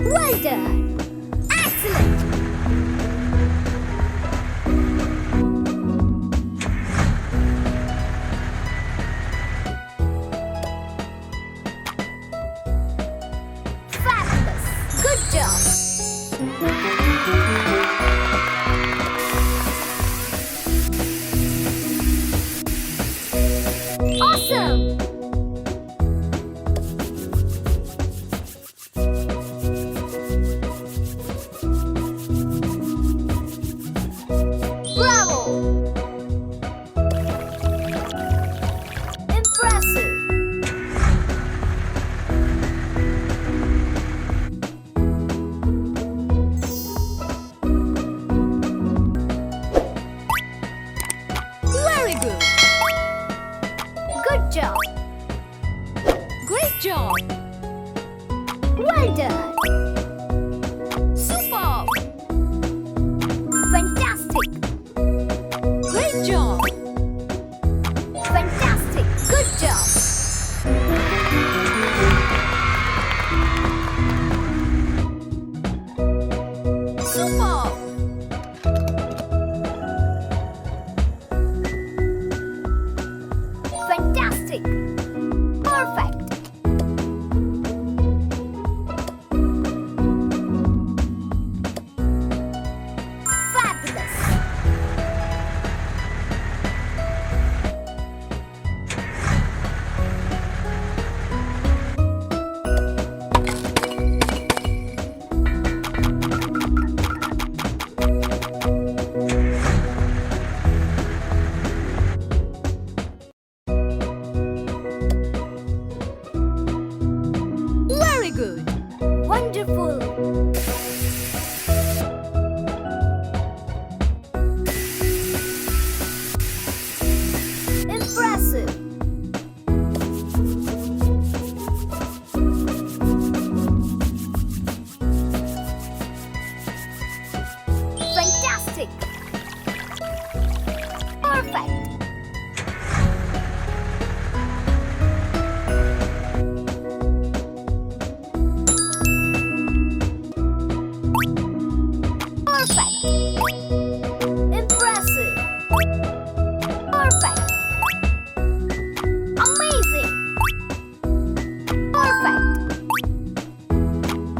Well done! Excellent! Fabulous! Good job! Awesome! Bravo! Impressive! Very good! Good job! Great job! Well done! Superb! Fantastic! Great job! Fantastic! Good job! Superb! Fantastic! Perfect! Fabulous! Very good! Wonderful! Impressive! Fantastic! Perfect! Perfect! Impressive! Perfect! Amazing! Perfect!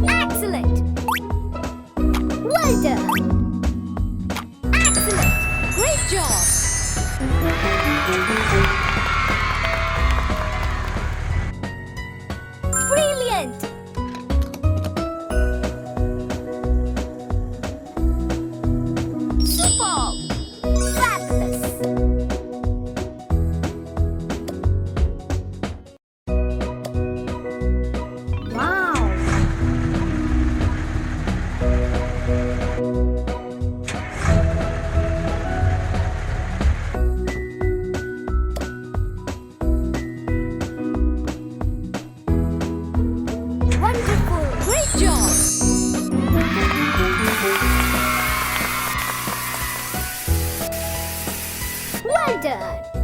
Excellent! Well done! Excellent! Great job! Brilliant! Superb! Fabulous! Wow! Wonderful! Great job! Well done!